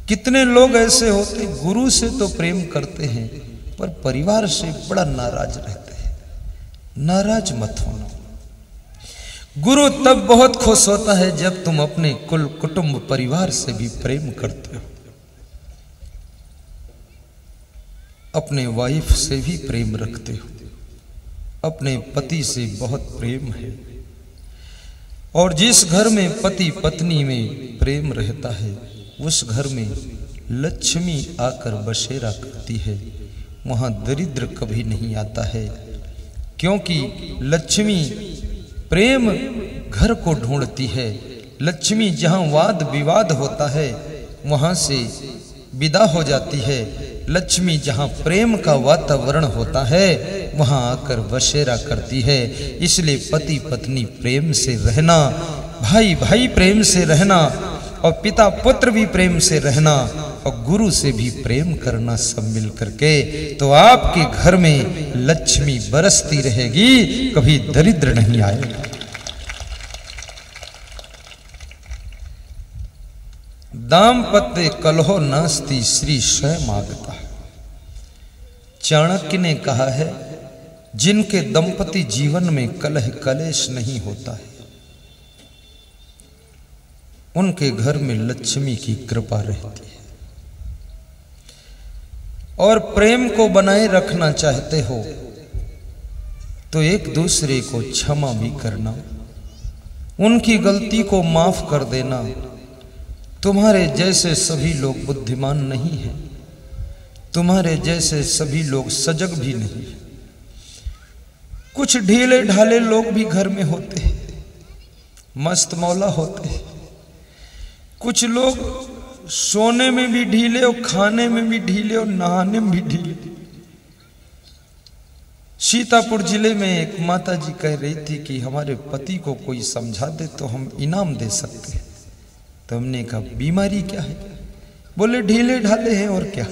कितने लोग ऐसे होते गुरु से तो प्रेम करते हैं पर परिवार से बड़ा नाराज रहते हैं। नाराज मत होना। गुरु तब बहुत खुश होता है जब तुम अपने कुल कुटुंब परिवार से भी प्रेम करते हो। अपने वाइफ से भी प्रेम रखते हो, अपने पति से बहुत प्रेम है। और जिस घर में पति पत्नी में प्रेम रहता है उस घर में लक्ष्मी आकर बसेरा करती है, वहां दरिद्र कभी नहीं आता है। क्योंकि लक्ष्मी प्रेम घर को ढूंढती है। लक्ष्मी जहां वाद विवाद होता है वहां से विदा हो जाती है। लक्ष्मी जहां प्रेम का वातावरण होता है वहां आकर बसेरा करती है। इसलिए पति पत्नी प्रेम से रहना, भाई भाई प्रेम से रहना, और पिता पुत्र भी प्रेम से रहना, और गुरु से भी प्रेम करना, सब मिल करके, तो आपके घर में लक्ष्मी बरसती रहेगी, कभी दरिद्र नहीं आएगा। दाम्पत्य कलहो नास्ति श्री स्वयं आगता। चाणक्य ने कहा है जिनके दंपति जीवन में कलह कलेश नहीं होता है उनके घर में लक्ष्मी की कृपा रहती है। और प्रेम को बनाए रखना चाहते हो तो एक दूसरे को क्षमा भी करना, उनकी गलती को माफ कर देना। तुम्हारे जैसे सभी लोग बुद्धिमान नहीं हैं, तुम्हारे जैसे सभी लोग सजग भी नहीं है। कुछ ढीले ढाले लोग भी घर में होते हैं, मस्त मौला होते हैं। कुछ लोग सोने में भी ढीले और खाने में भी ढीले और नहाने में भी ढीले। सीतापुर जिले में एक माता जी कह रही थी कि हमारे पति को कोई समझा दे तो हम इनाम दे सकते हैं। तो हमने कहा बीमारी क्या है? बोले ढीले ढाले हैं और क्या।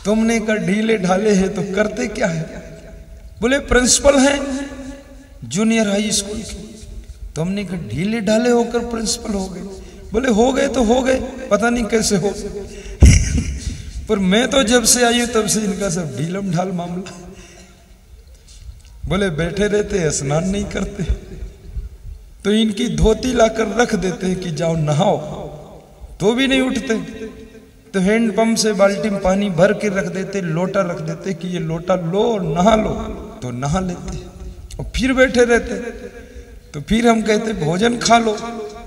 तुमने कहा ढीले ढाले हैं तो करते क्या है? बोले प्रिंसिपल हैं जूनियर हाई स्कूल के। तो हमने कहा ढीले ढाले होकर प्रिंसिपल हो गए? बोले हो गए तो हो गए, पता नहीं कैसे हो। पर मैं तो जब से आई हूं तब से इनका सब ढीलम ढाल मामला। बोले बैठे रहते, स्नान नहीं करते, तो इनकी धोती लाकर रख देते हैं कि जाओ नहाओ, तो भी नहीं उठते। तो हैंडपंप से बाल्टी में पानी भर के रख देते, लोटा रख देते कि ये लोटा लो और नहा लो, तो नहा लेते और फिर बैठे रहते। तो फिर हम कहते भोजन खा लो,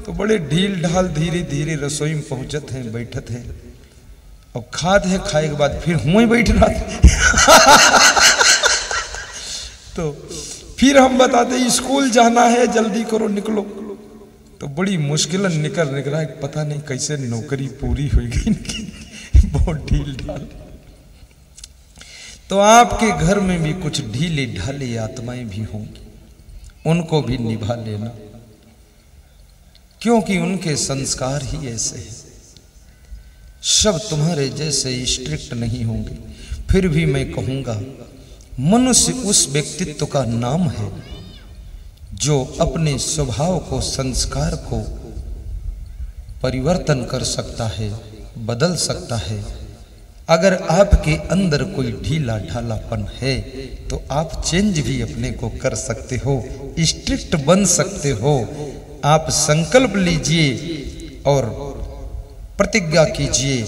तो बड़े ढील ढाल धीरे धीरे रसोई में पहुंचत हैं, बैठत हैं और खाते हैं। खाए के बाद फिर हुए बैठ रहा तो फिर हम बताते स्कूल जाना है, जल्दी करो निकलो। तो बड़ी मुश्किल निकल रहा है, पता नहीं कैसे नौकरी पूरी होगी इनकी। बहुत ढील ढाल। तो आपके घर में भी कुछ ढीले ढाले आत्माएं भी होंगी, उनको भी निभा लेना, क्योंकि उनके संस्कार ही ऐसे हैं। सब तुम्हारे जैसे स्ट्रिक्ट नहीं होंगे। फिर भी मैं कहूंगा मनुष्य उस व्यक्तित्व का नाम है जो अपने स्वभाव को, संस्कार को परिवर्तन कर सकता है, बदल सकता है। अगर आपके अंदर कोई ढीला ढालापन है तो आप चेंज भी अपने को कर सकते हो, स्ट्रिक्ट बन सकते हो। आप संकल्प लीजिए और प्रतिज्ञा कीजिए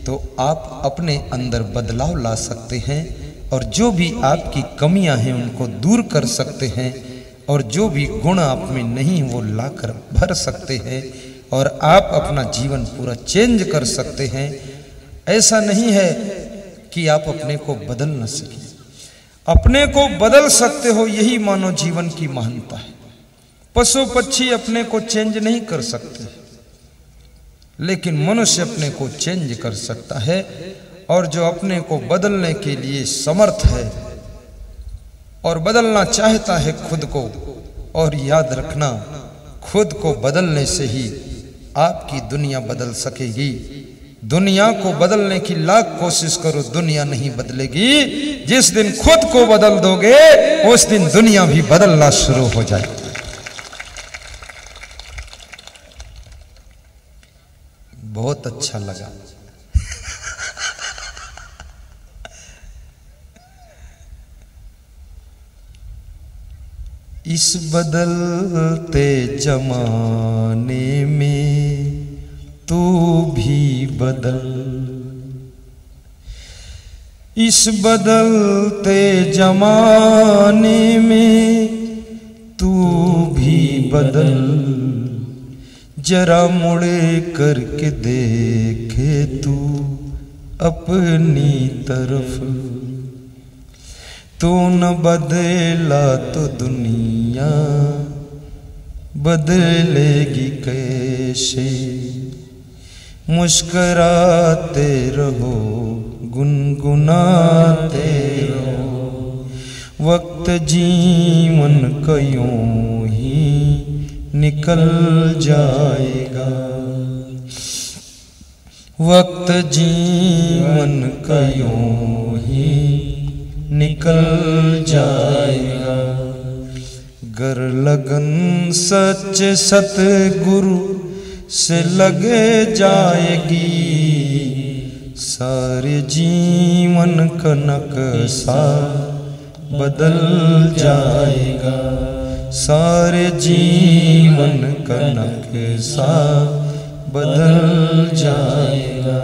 तो आप अपने अंदर बदलाव ला सकते हैं, और जो भी आपकी कमियां हैं उनको दूर कर सकते हैं, और जो भी गुण आप में नहीं वो लाकर भर सकते हैं, और आप अपना जीवन पूरा चेंज कर सकते हैं। ऐसा नहीं है कि आप अपने को बदल न सकें, अपने को बदल सकते हो, यही मानव जीवन की महानता है। पशु पक्षी अपने को चेंज नहीं कर सकते, लेकिन मनुष्य अपने को चेंज कर सकता है। और जो अपने को बदलने के लिए समर्थ है और बदलना चाहता है खुद को, और याद रखना खुद को बदलने से ही आपकी दुनिया बदल सकेगी। दुनिया को बदलने की लाख कोशिश करो, दुनिया नहीं बदलेगी। जिस दिन खुद को बदल दोगे उस दिन दुनिया भी बदलना शुरू हो जाएगी। बहुत अच्छा लगा। इस बदलते जमाने में तू भी बदल, इस बदलते जमाने में तू भी बदल, जरा मुड़ करके देखे तू अपनी तरफ, तू न बदला तो दुनिया बदलेगी कैसे। मुस्कराते रहो गुनगुनाते रहो, वक्त जीवन का यूं ही निकल जाएगा, वक्त जीवन का यूं ही निकल जाएगा। गर लगन सच सतगुरु से लगे जाएगी, सारे जीवन का नक्शा बदल जाएगा, सारे जीवन का नक्शा बदल जाएगा,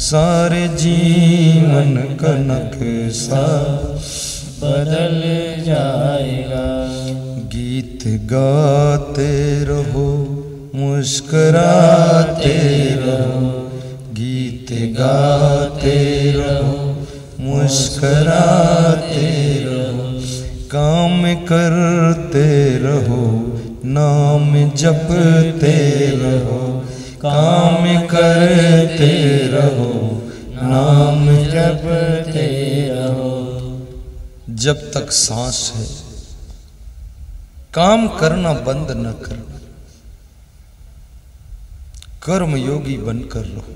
सारे जीवन का नक्शा बदल जाएगा। गीत गाते रहो मुस्कुराते रहो, गीत गाते रहो मुस्कुराते रहो, काम करते रहो नाम जपते रहो, काम करते रहो नाम जपते रहो। जब तक सांस है काम करना बंद न करना, कर्म योगी बनकर रहो।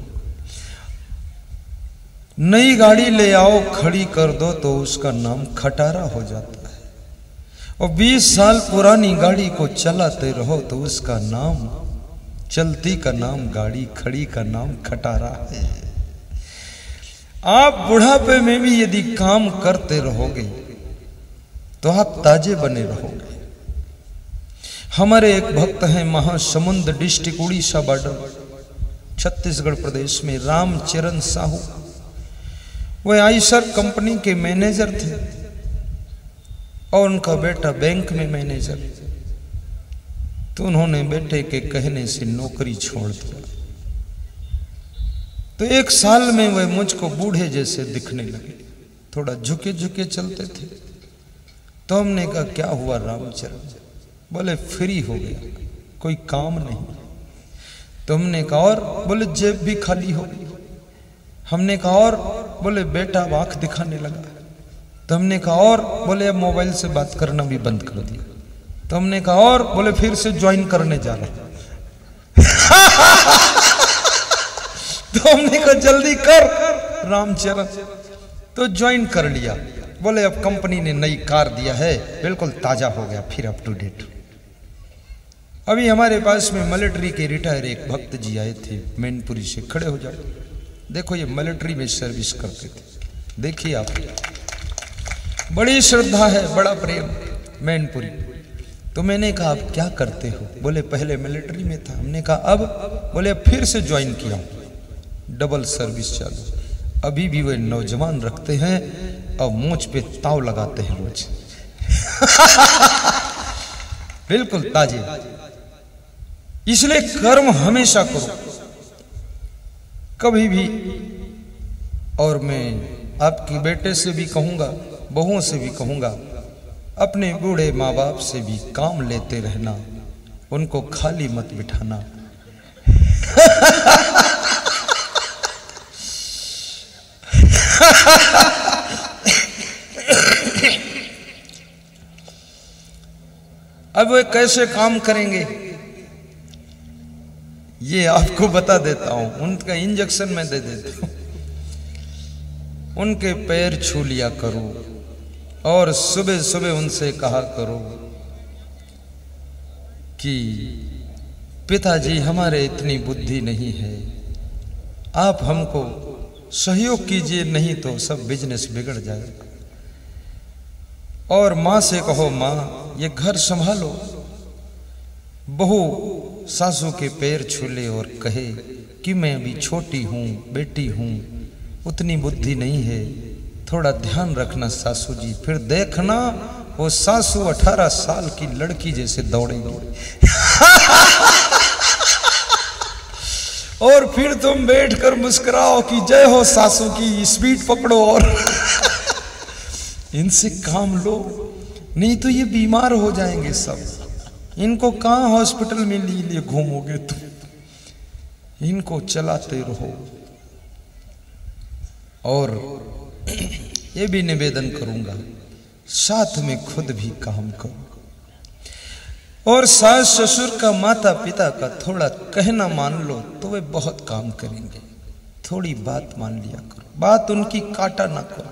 नई गाड़ी ले आओ खड़ी कर दो तो उसका नाम खटारा हो जाता है, और 20 साल पुरानी गाड़ी को चलाते रहो तो उसका नाम, चलती का नाम गाड़ी, खड़ी का नाम खटारा है। आप बुढ़ापे में भी यदि काम करते रहोगे तो आप ताजे बने रहोगे। हमारे एक भक्त हैं महासमुंद डिस्ट्रिक्ट उड़ीसा बॉर्डर छत्तीसगढ़ प्रदेश में, रामचरण साहू। वह आईसर कंपनी के मैनेजर थे और उनका बेटा बैंक में मैनेजर। तो उन्होंने बेटे के कहने से नौकरी छोड़ दिया। तो 1 साल में वह मुझको बूढ़े जैसे दिखने लगे, थोड़ा झुके झुके चलते थे। तो हमने कहा क्या हुआ रामचरण? बोले फ्री हो गया, कोई काम नहीं। तो हमने कहा और? बोले जेब भी खाली हो गई। हमने कहा और? बोले बेटा आंख दिखाने लगा। तो हमने कहा और? बोले अब मोबाइल से बात करना भी बंद कर दिया। तो हमने कहा और? बोले फिर से ज्वाइन करने जा रहे। तो हमने कहा जल्दी कर रामचरण। तो ज्वाइन कर लिया। बोले अब कंपनी ने नई कार दिया है, बिल्कुल ताजा हो गया, फिर अप टू डेट। अभी हमारे पास में मिलिट्री के रिटायर एक भक्त जी आए थे मैनपुरी से। खड़े हो जाओ, देखो ये मिलिट्री में सर्विस करते थे, देखिए आप, बड़ी श्रद्धा है, बड़ा प्रेम, मैनपुरी। तो मैंने कहा आप क्या करते हो? बोले पहले मिलिट्री में था। हमने कहा अब? बोले अब फिर से ज्वाइन किया, डबल सर्विस चालू। अभी भी वे नौजवान रखते हैं और मूंछ पे ताव लगाते हैं रोज। बिल्कुल ताजे। इसलिए कर्म हमेशा करो, कभी भी। और मैं आपके बेटे से भी कहूंगा, बहुओं से भी कहूंगा, अपने बूढ़े माँ बाप से भी काम लेते रहना, उनको खाली मत बिठाना। अब वे कैसे काम करेंगे ये आपको बता देता हूं। उनका इंजेक्शन मैं दे देता हूं। उनके पैर छू लिया करो और सुबह सुबह उनसे कहा करो कि पिताजी हमारे इतनी बुद्धि नहीं है, आप हमको सहयोग कीजिए, नहीं तो सब बिजनेस बिगड़ जाएगा। और माँ से कहो, माँ ये घर संभालो। बहू सासू के पैर छूले और कहे कि मैं अभी छोटी हूँ, बेटी हूँ, उतनी बुद्धि नहीं है, थोड़ा ध्यान रखना सासू जी। फिर देखना वो सासू 18 साल की लड़की जैसे दौड़ेगी और फिर तुम बैठकर मुस्कुराओ कि जय हो सासू की, स्पीड पकड़ो और इनसे काम लो, नहीं तो ये बीमार हो जाएंगे सब। इनको कहाँ हॉस्पिटल में लिए घूमोगे तुम, इनको चलाते रहो। और ये भी निवेदन करूंगा, साथ में खुद भी काम करो। और सास ससुर का, माता पिता का थोड़ा कहना मान लो तो वे बहुत काम करेंगे। थोड़ी बात मान लिया करो, बात उनकी काटा ना करो।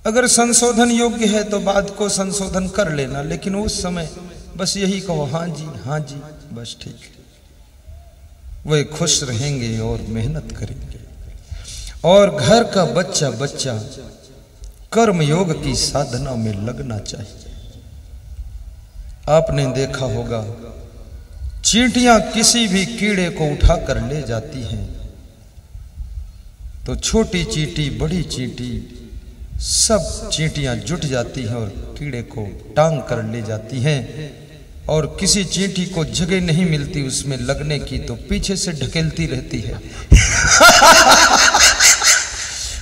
अगर संशोधन योग्य है तो बात को संशोधन कर लेना, लेकिन उस समय बस यही कहो, हाँ जी, बस ठीक है। वे खुश रहेंगे और मेहनत करेंगे। और घर का बच्चा बच्चा कर्म योग की साधना में लगना चाहिए। आपने देखा होगा, चींटियां किसी भी कीड़े को उठाकर ले जाती हैं तो छोटी चींटी, बड़ी चींटी, सब चींटियां जुट जाती हैं और कीड़े को टांग कर ले जाती हैं। और किसी चींटी को जगह नहीं मिलती उसमें लगने की तो पीछे से ढकेलती रहती है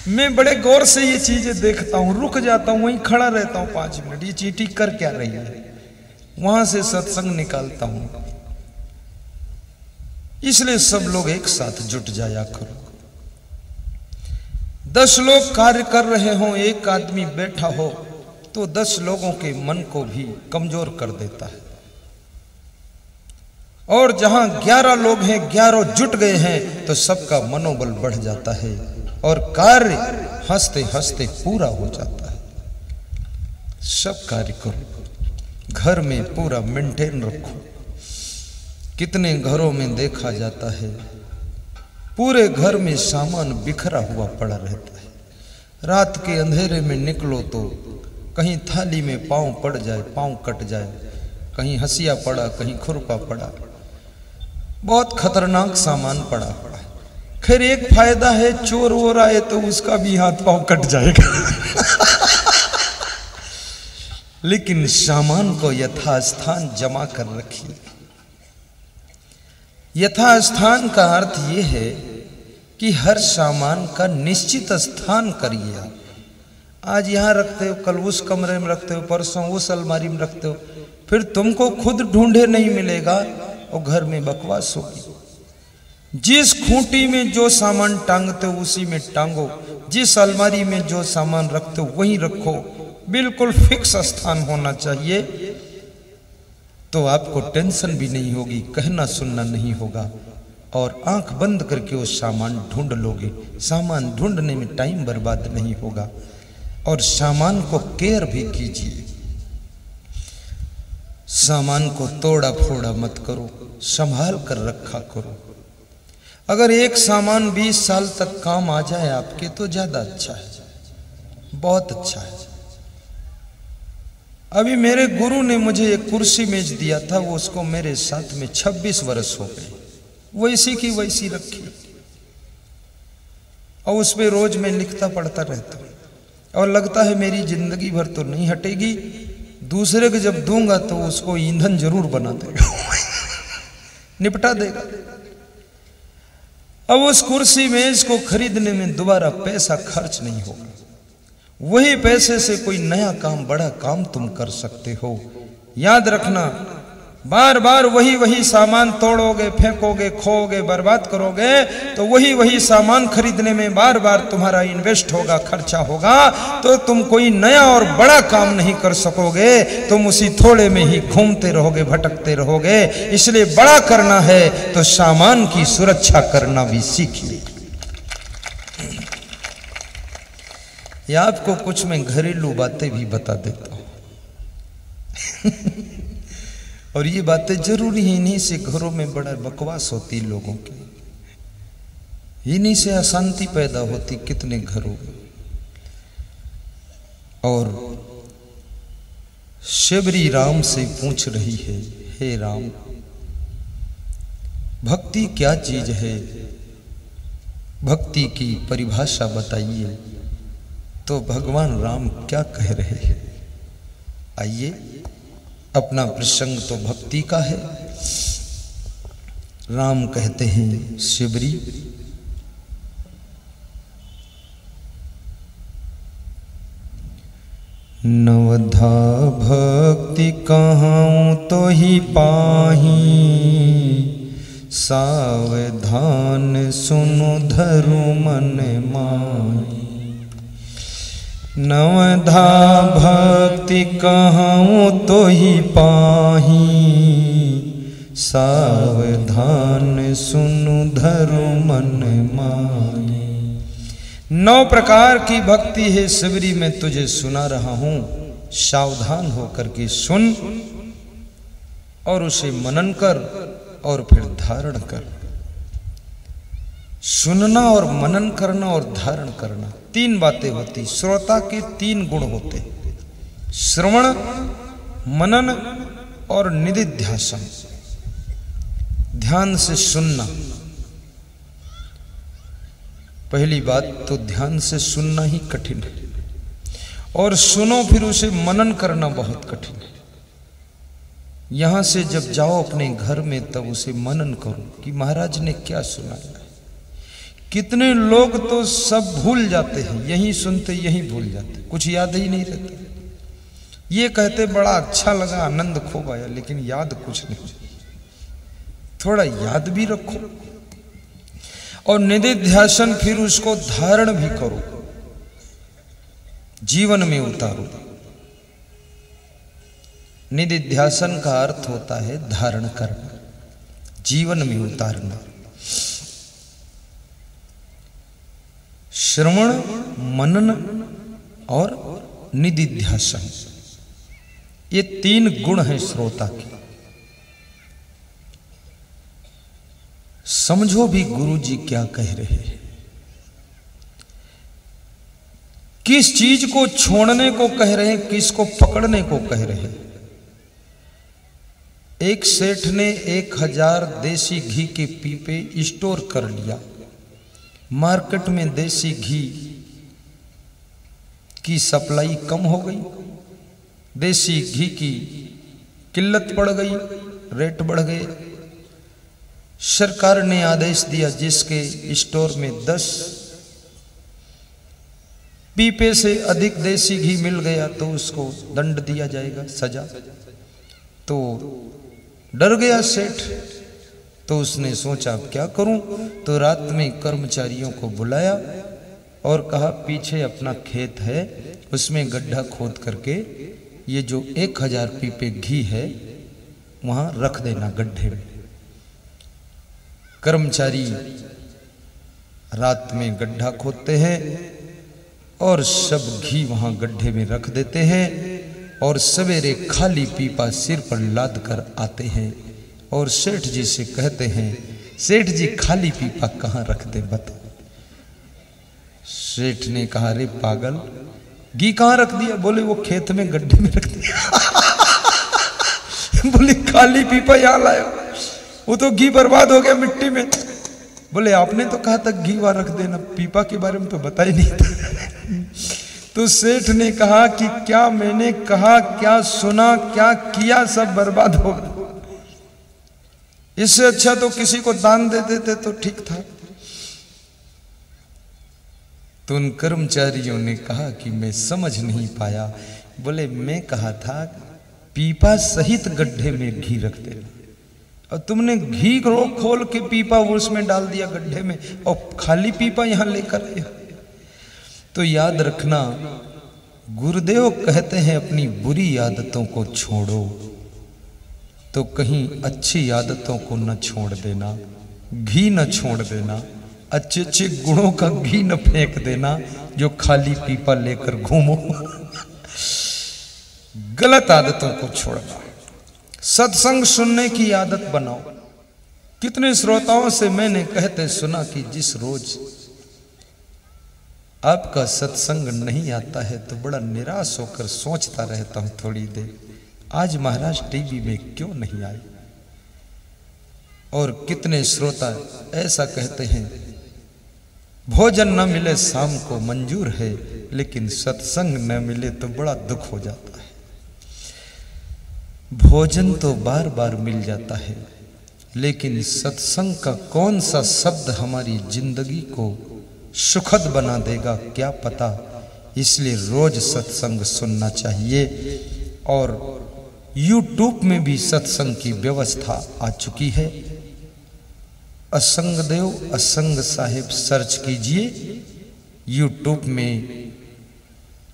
मैं बड़े गौर से ये चीजें देखता हूं, रुक जाता हूं, वहीं खड़ा रहता हूं 5 मिनट, ये चींटी कर क्या रही है। वहां से सत्संग निकालता हूं। इसलिए सब लोग एक साथ जुट जाया करो। 10 लोग कार्य कर रहे हों, एक आदमी बैठा हो तो 10 लोगों के मन को भी कमजोर कर देता है। और जहां 11 लोग हैं, 11 जुट गए हैं तो सबका मनोबल बढ़ जाता है और कार्य हंसते हंसते पूरा हो जाता है। सब कार्य करो, घर में पूरा मेंटेन रखो। कितने घरों में देखा जाता है, पूरे घर में सामान बिखरा हुआ पड़ा रहता है। रात के अंधेरे में निकलो तो कहीं थाली में पांव पड़ जाए, पांव कट जाए, कहीं हंसिया पड़ा, कहीं खुरपा पड़ा, बहुत खतरनाक सामान पड़ा। खैर एक फायदा है, चोर वोर आए तो उसका भी हाथ पांव कट जाएगा लेकिन सामान को यथास्थान जमा कर रखिए। यथास्थान का अर्थ यह है कि हर सामान का निश्चित स्थान करिए। आज यहां रखते हो, कल उस कमरे में रखते हो, परसों उस अलमारी में रखते हो, फिर तुमको खुद ढूंढे नहीं मिलेगा और घर में बकवास होगी। जिस खूंटी में जो सामान टांगते हो उसी में टांगो, जिस अलमारी में जो सामान रखते हो वहीं रखो। बिल्कुल फिक्स स्थान होना चाहिए, तो आपको टेंशन भी नहीं होगी, कहना सुनना नहीं होगा और आंख बंद करके वो सामान ढूंढ लोगे। सामान ढूंढने में टाइम बर्बाद नहीं होगा और सामान को केयर भी कीजिए। सामान को तोड़ा फोड़ा मत करो, संभाल कर रखा करो। अगर एक सामान 20 साल तक काम आ जाए आपके तो ज्यादा अच्छा है, बहुत अच्छा है। अभी मेरे गुरु ने मुझे एक कुर्सी मेज दिया था, वो उसको मेरे साथ में 26 वर्ष हो गए, वैसी की वैसी रखी और उस पर रोज मैं लिखता पढ़ता रहता हूं और लगता है मेरी जिंदगी भर तो नहीं हटेगी। दूसरे को जब दूंगा तो उसको ईंधन जरूर बना देगा निपटा देगा। अब उस कुर्सी मेज को खरीदने में दोबारा पैसा खर्च नहीं होगा। वही पैसे से कोई नया काम, बड़ा काम तुम कर सकते हो। याद रखना, बार बार वही सामान तोड़ोगे, फेंकोगे, खोओगे, बर्बाद करोगे तो वही सामान खरीदने में बार बार तुम्हारा इन्वेस्ट होगा, खर्चा होगा, तो तुम कोई नया और बड़ा काम नहीं कर सकोगे। तुम उसी थोड़े में ही घूमते रहोगे, भटकते रहोगे। इसलिए बड़ा करना है तो सामान की सुरक्षा करना भी सीखिए। या आपको कुछ मैं घरेलू बातें भी बता देता हूं और ये बातें जरूरी है, इन्हीं से घरों में बड़ा बकवास होती लोगों की। इन्हीं से अशांति पैदा होती कितने घरों में। और शबरी राम से पूछ रही है, हे राम, भक्ति क्या चीज है, भक्ति की परिभाषा बताइए। तो भगवान राम क्या कह रहे हैं, आइए, अपना प्रसंग तो भक्ति का है। राम कहते हैं, शबरी, नवधा भक्ति कहूँ तो ही पाही, सावधान सुनो धरु मन माही। नवधा भक्ति कहूँ तो ही पाही, सावधान सुनो धरु मन माही। 9 प्रकार की भक्ति है शबरी, मैं तुझे सुना रहा हूं, सावधान होकर के सुन और उसे मनन कर और फिर धारण कर। सुनना और मनन करना और धारण करना 3 बातें होती। श्रोता के 3 गुण होते, श्रवण, मनन और निदिध्यासन। ध्यान से सुनना, पहली बात तो ध्यान से सुनना ही कठिन है, और सुनो फिर उसे मनन करना बहुत कठिन है। यहां से जब जाओ अपने घर में तब उसे मनन करो कि महाराज ने क्या सुनाया। कितने लोग तो सब भूल जाते हैं, यही सुनते यही भूल जाते, कुछ याद ही नहीं रहता। ये कहते बड़ा अच्छा लगा, आनंद खूब आया, लेकिन याद कुछ नहीं। थोड़ा याद भी रखो और निदिध्यासन, फिर उसको धारण भी करो, जीवन में उतारो। निदिध्यासन का अर्थ होता है धारण करना, जीवन में उतारना। श्रवण, मनन और निदिध्यासन, ये 3 गुण हैं श्रोता के। समझो भी गुरु जी क्या कह रहे हैं, किस चीज को छोड़ने को कह रहे हैं, किसको पकड़ने को कह रहे हैं। एक सेठ ने 1000 देसी घी के पीपे स्टोर कर लिया। मार्केट में देसी घी की सप्लाई कम हो गई, देसी घी की किल्लत पड़ गई, रेट बढ़ गए। सरकार ने आदेश दिया, जिसके स्टोर में 10 पीपे से अधिक देसी घी मिल गया तो उसको दंड दिया जाएगा, सजा। तो डर गया सेठ, तो उसने सोचा अब क्या करूं। तो रात में कर्मचारियों को बुलाया और कहा, पीछे अपना खेत है, उसमें गड्ढा खोद करके ये जो 1000 पीपे घी है वहां रख देना गड्ढे में। कर्मचारी रात में गड्ढा खोदते हैं और सब घी वहां गड्ढे में रख देते हैं, और सवेरे खाली पीपा सिर पर लाद कर आते हैं और सेठ जी से कहते हैं, सेठ जी खाली पीपा कहाँ रख दे बताओ। सेठ ने कहा, रे पागल, घी कहाँ रख दिया? बोले वो खेत में गड्ढे में रख दिया। बोले खाली पीपा यहाँ लाया, वो तो घी बर्बाद हो गया मिट्टी में। बोले आपने तो कहा था घी वहां रख देना, पीपा के बारे में तो बता ही नहीं था। तो सेठ ने कहा कि क्या मैंने कहा, क्या सुना, क्या किया, सब बर्बाद हो गया। इससे अच्छा तो किसी को दान दे देते तो ठीक था। तो उन कर्मचारियों ने कहा कि मैं समझ नहीं पाया। बोले मैं कहा था पीपा सहित गड्ढे में घी रख देना, और तुमने घी को खोल के पीपा वो उसमें डाल दिया गड्ढे में, और खाली पीपा यहां लेकर आए। तो याद रखना, गुरुदेव कहते हैं अपनी बुरी आदतों को छोड़ो, तो कहीं अच्छी आदतों को न छोड़ देना, घी न छोड़ देना, अच्छे अच्छे गुणों का घी न फेंक देना जो खाली पीपा लेकर घूमो। गलत आदतों को छोड़ना, सत्संग सुनने की आदत बनाओ। कितने श्रोताओं से मैंने कहते सुना कि जिस रोज आपका सत्संग नहीं आता है तो बड़ा निराश होकर सोचता रहता हूं थोड़ी देर, आज महाराज टीवी में क्यों नहीं आए। और कितने श्रोता ऐसा कहते हैं, भोजन न मिले शाम को मंजूर है, लेकिन सत्संग न मिले तो बड़ा दुख हो जाता है। भोजन तो बार बार मिल जाता है, लेकिन सत्संग का कौन सा शब्द हमारी जिंदगी को सुखद बना देगा क्या पता। इसलिए रोज सत्संग सुनना चाहिए। और YouTube में भी सत्संग की व्यवस्था आ चुकी है। असंग देव असंग साहिब सर्च कीजिए YouTube में।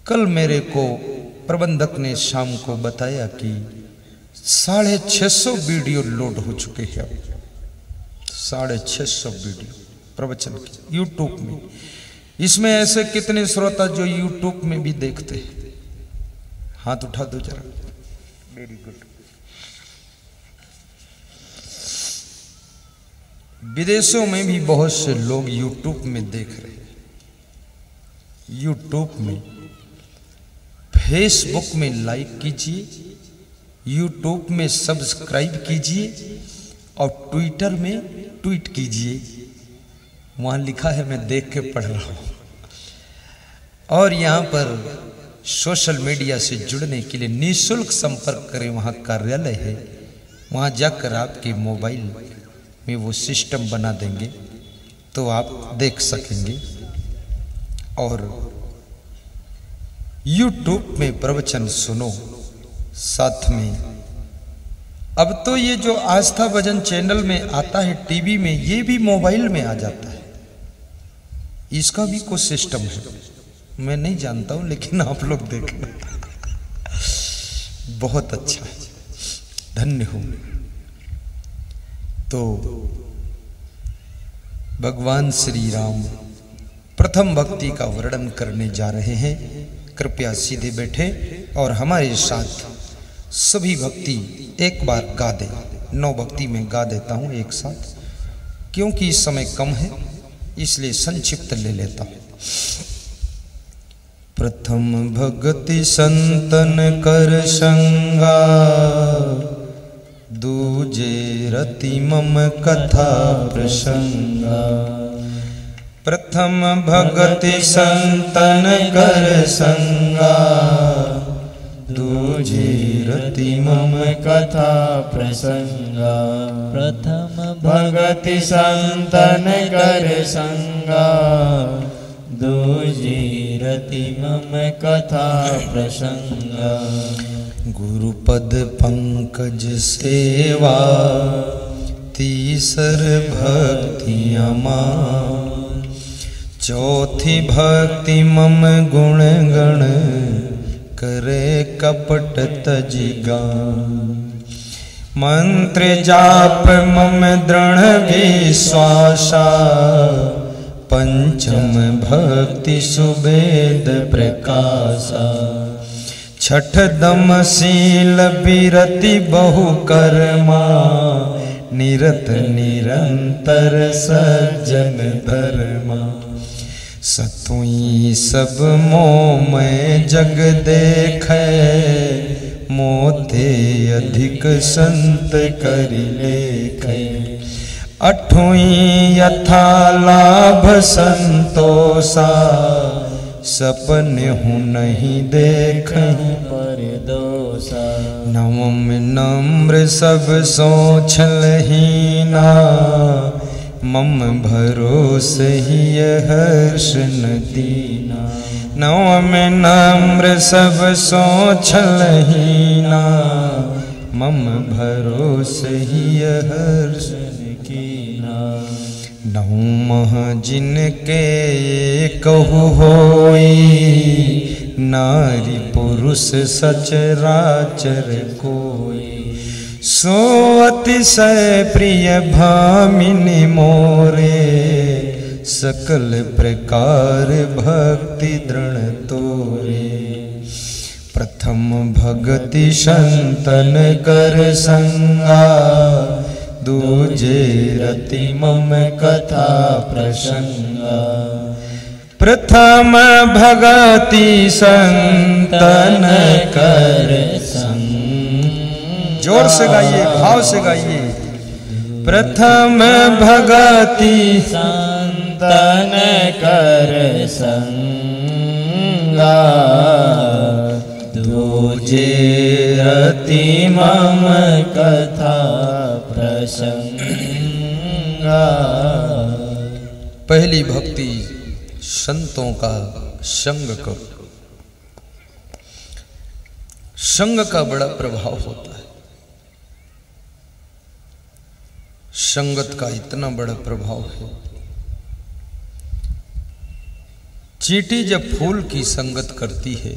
कल मेरे को प्रबंधक ने शाम को बताया कि 650 वीडियो लोड हो चुके हैं। 650 वीडियो प्रवचन की YouTube में। इसमें ऐसे कितने श्रोता जो YouTube में भी देखते हैं, हाथ उठा दो जरा। Very good. विदेशों में भी बहुत से लोग YouTube में देख रहे हैं। YouTube में, Facebook में लाइक कीजिए, YouTube में सब्सक्राइब कीजिए और ट्विटर में ट्वीट कीजिए। वहां लिखा है, मैं देख के पढ़ रहा हूं। और यहां पर सोशल मीडिया से जुड़ने के लिए निःशुल्क संपर्क करें, वहां कार्यालय है। वहां जाकर आपके मोबाइल में वो सिस्टम बना देंगे तो आप देख सकेंगे। और YouTube में प्रवचन सुनो साथ में। अब तो ये जो आस्था भजन चैनल में आता है टीवी में, ये भी मोबाइल में आ जाता है। इसका भी कोई सिस्टम है, मैं नहीं जानता हूं, लेकिन आप लोग देखना। बहुत अच्छा है, धन्य हो। तो भगवान श्री राम प्रथम भक्ति का वर्णन करने जा रहे हैं। कृपया सीधे बैठे और हमारे साथ सभी भक्ति एक बार गा दे। 9 भक्ति में गा देता हूं एक साथ, क्योंकि इस समय कम है इसलिए संक्षिप्त ले लेता हूं। प्रथम भक्ति संतन कर संगा, दूजे रति मम कथा प्रसंगा। प्रथम भक्ति संतन कर संगा, दूजे रति मम कथा प्रसंगा। प्रथम भगति संतन कर संगा, दूजी रति मम कथा प्रसंगा। गुरुपद पंकज सेवा, तीसर भक्ति अमान। चौथी भक्ति मम गुण गण, करे कपट तजिगान। मंत्र जाप मम दृढ़ विश्वासा, पंचम भक्ति सुबेद प्रकाशा। छठ दम शील विरति बहु कर्मा, निरत निरंतर सज्जन धर्मा। सतुई सब मोह में जग देखे, मोते अधिक संत कर लेखे। अठवीं यथा लाभ संतोषा, सपन हूँ नहीं देख पर दोषा। नवम नम्र सब सोचलहीना, मम भरोसे ही हर्ष न दीना। नवम नम्र सब सोचलहीना, मम भरोसे ही हर्ष न कीना। नवमः जिनके कहु होई, नारी पुरुष सचराचर कोई। सो अतिशय प्रिय भामिनी मोरे, सकल प्रकार भक्ति दृढ़ तोरे। प्रथम भगति संतन कर संगा, दूजे रति मम कथा प्रसंग। प्रथम भगति संतन कर संग। जोर से गाइए, भाव से गाइए। प्रथम भगति संतन कर संगा। दूजे रति मम कथा प्रसंगा। पहली भक्ति संतों का संग करो। संग का बड़ा प्रभाव होता है। संगत का इतना बड़ा प्रभाव है। चींटी जब फूल की संगत करती है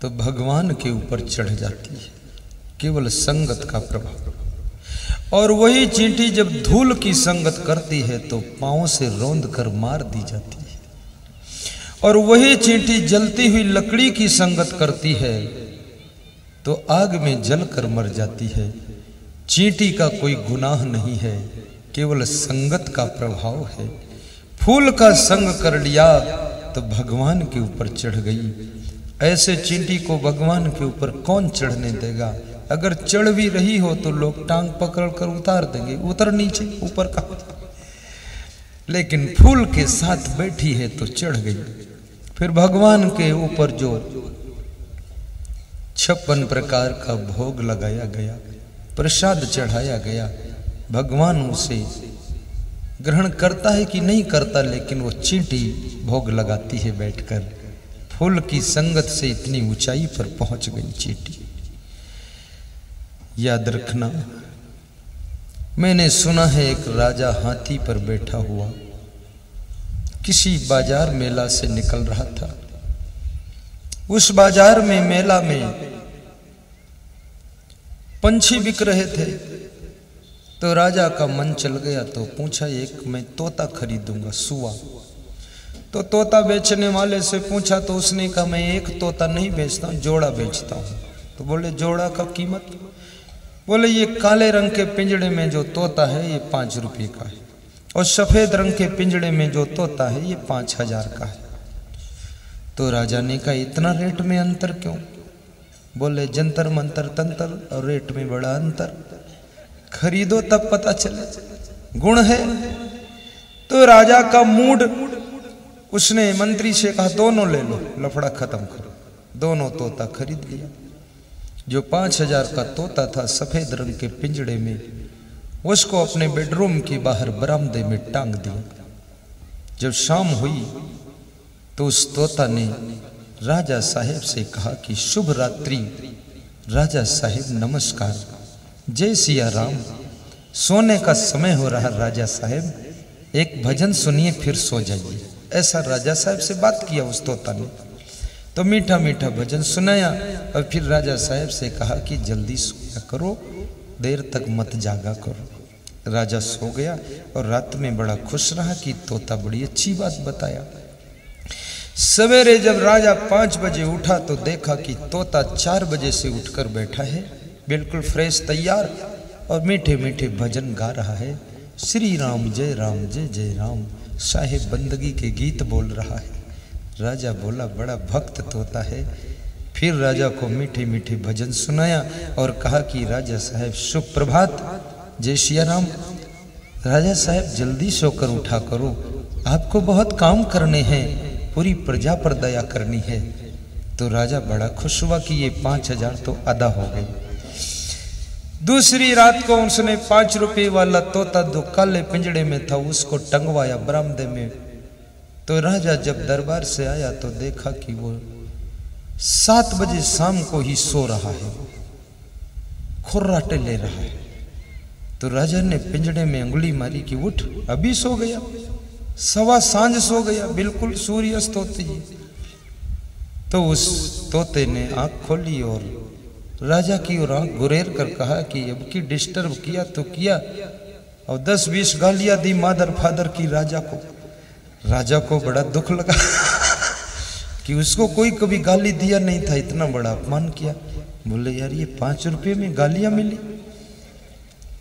तो भगवान के ऊपर चढ़ जाती है, केवल संगत का प्रभाव। और वही चींटी जब धूल की संगत करती है तो पांव से रौंद कर मार दी जाती है। और वही चींटी जलती हुई लकड़ी की संगत करती है तो आग में जलकर मर जाती है। चींटी का कोई गुनाह नहीं है, केवल संगत का प्रभाव है। फूल का संग कर लिया तो भगवान के ऊपर चढ़ गई। ऐसे चींटी को भगवान के ऊपर कौन चढ़ने देगा? अगर चढ़ भी रही हो तो लोग टांग पकड़ कर उतार देंगे, उतर नीचे, ऊपर का। लेकिन फूल के साथ बैठी है तो चढ़ गई। फिर भगवान के ऊपर जो 56 प्रकार का भोग लगाया गया, प्रसाद चढ़ाया गया, भगवान उसे ग्रहण करता है कि नहीं करता, लेकिन वो चींटी भोग लगाती है बैठकर। फूल की संगत से इतनी ऊंचाई पर पहुंच गई चींटी। याद रखना, मैंने सुना है एक राजा हाथी पर बैठा हुआ किसी बाजार मेला से निकल रहा था। उस बाजार में, मेला में पंछी बिक रहे थे तो राजा का मन चल गया तो पूछा, एक मैं तोता खरीदूंगा, सुआ। तो तोता बेचने वाले से पूछा तो उसने कहा, मैं एक तोता नहीं बेचता हूँ, जोड़ा बेचता हूँ। तो बोले, जोड़ा का कीमत? बोले, ये काले रंग के पिंजड़े में जो तोता है ये 5 रुपये का है, और सफेद रंग के पिंजड़े में जो तोता है ये 5000 का है। तो राजा ने कहा, इतना रेट में अंतर क्यों? बोले, जंतर मंतर तंत्र और रेट में बड़ा अंतर, खरीदो तब पता चले, गुण है। तो राजा का मूड, उसने मंत्री से कहा, दोनों ले लो, लफड़ा खत्म करो। दोनों तोता खरीद लिया। जो 5000 का तोता था सफेद रंग के पिंजड़े में, उसको अपने बेडरूम के बाहर बरामदे में टांग दिया। जब शाम हुई तो उस तोता ने राजा साहेब से कहा कि शुभ रात्रि राजा साहेब, नमस्कार, जय सिया राम, सोने का समय हो रहा राजा साहेब, एक भजन सुनिए फिर सो जाइए। ऐसा राजा साहब से बात किया उस तोता ने। तो मीठा मीठा भजन सुनाया और फिर राजा साहब से कहा कि जल्दी सोया करो, देर तक मत जागा करो। राजा सो गया और रात में बड़ा खुश रहा कि तोता बड़ी अच्छी बात बताया। सवेरे जब राजा 5 बजे उठा तो देखा कि तोता 4 बजे से उठकर बैठा है, बिल्कुल फ्रेश तैयार, और मीठे मीठे भजन गा रहा है। श्री राम जय जय राम, साहेब बंदगी के गीत बोल रहा है। राजा बोला, बड़ा भक्त तोता है। फिर राजा को मीठे मीठे भजन सुनाया और कहा कि राजा साहब शुभ प्रभात, जय सिया राम। राजा साहब जल्दी सोकर उठा करो, आपको बहुत काम करने हैं, पूरी प्रजा पर दया करनी है। तो राजा बड़ा खुश हुआ कि ये 5000 तो अदा हो गए। दूसरी रात को उसने 5 रुपये वाला तोता जो काले पिंजड़े में था उसको टंगवाया बरामदे में। तो राजा जब दरबार से आया तो देखा कि वो 7 बजे शाम को ही सो रहा है, खुर्राटे ले रहा है। तो राजा ने पिंजड़े में अंगुली मारी कि उठ, अभी सो गया, सवा सांझ सो गया, बिल्कुल सूर्यास्त होते ही। तो उस तोते ने आंख खोली और राजा की ओर आंख गुरेर कर कहा कि अब की डिस्टर्ब किया तो किया, और 10-20 गालियां दी मादर फादर की राजा को। राजा को बड़ा दुख लगा कि उसको कोई कभी गाली दिया नहीं था, इतना बड़ा अपमान किया। बोले, यार ये 5 रुपये में गालियां मिली।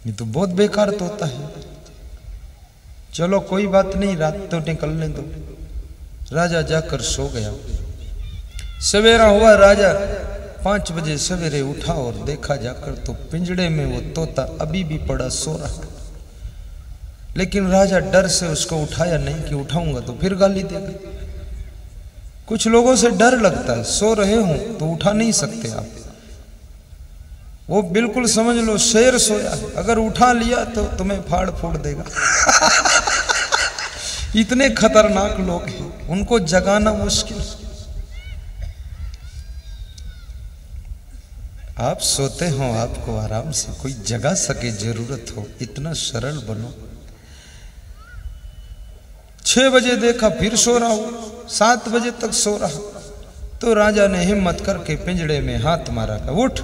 ये तो बहुत बेकार तोता है। चलो कोई बात नहीं, रात तो निकलने दो। राजा जाकर सो गया। सवेरा हुआ, राजा 5 बजे सवेरे उठा और देखा जाकर तो पिंजड़े में वो तोता अभी भी पड़ा सो रहा। लेकिन राजा डर से उसको उठाया नहीं कि उठाऊंगा तो फिर गाली देगा। कुछ लोगों से डर लगता है, सो रहे हो तो उठा नहीं सकते आप। वो बिल्कुल समझ लो शेर सोया है, अगर उठा लिया तो तुम्हें फाड़ फोड़ देगा। इतने खतरनाक लोग हैं, उनको जगाना मुश्किल। आप सोते हो, आपको आराम से कोई जगा सके, जरूरत हो, इतना सरल बनो। 6 बजे देखा फिर सो रहा हूं, 7 बजे तक सो रहा। तो राजा ने हिम्मत करके पिंजड़े में हाथ मारा, उठ।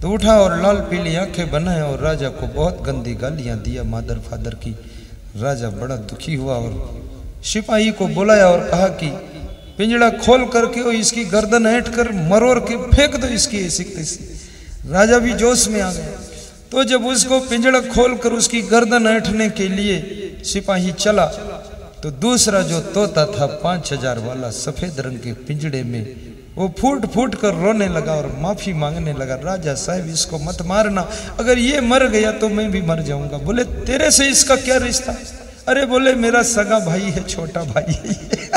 तो उठा और लाल पीली आंखें बनाए और राजा को बहुत गंदी गालियां दिया, मादर फादर की। राजा बड़ा दुखी हुआ और सिपाही को बुलाया और कहा कि पिंजड़ा खोल करके और इसकी गर्दन ऐंठ कर मरोड़ के फेंक दो इसकी ऐसी तैसी। राजा भी जोश में आ गया। तो जब उसको पिंजड़ा खोल कर उसकी गर्दन ऐंठने के लिए सिपाही चला तो दूसरा जो तोता था 5000 वाला सफेद रंग के पिंजड़े में, वो फूट फूट कर रोने लगा और माफी मांगने लगा। राजा साहब इसको मत मारना, अगर ये मर गया तो मैं भी मर जाऊंगा। बोले तेरे से इसका क्या रिश्ता? अरे बोले मेरा सगा भाई है, छोटा भाई है ये।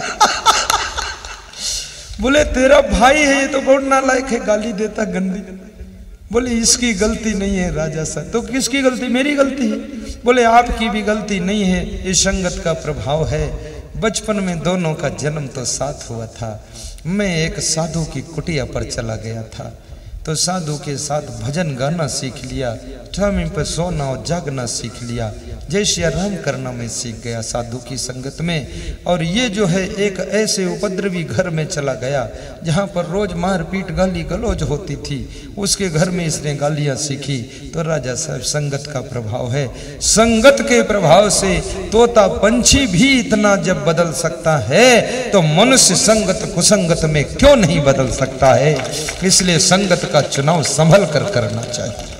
बोले तेरा भाई है, ये तो बहुत नालायक है, गाली देता गंदी। बोले इसकी गलती नहीं है राजा साहब। तो किसकी गलती? मेरी गलती है। बोले आपकी भी गलती नहीं है, ये संगत का प्रभाव है। बचपन में दोनों का जन्म तो साथ हुआ था। मैं एक साधु की कुटिया पर चला गया था, तो साधु के साथ भजन गाना सीख लिया, टाइम पर सोना और जागना सीख लिया, जय श्री राम करना मैं सीख गया साधु की संगत में। और ये जो है एक ऐसे उपद्रवी घर में चला गया जहाँ पर रोज मारपीट गाली गलौज होती थी, उसके घर में इसने गालियाँ सीखी। तो राजा साहब संगत का प्रभाव है, संगत के प्रभाव से तोता पंछी भी इतना जब बदल सकता है तो मनुष्य संगत कुसंगत में क्यों नहीं बदल सकता है। इसलिए संगत का चुनाव संभल कर करना चाहिए।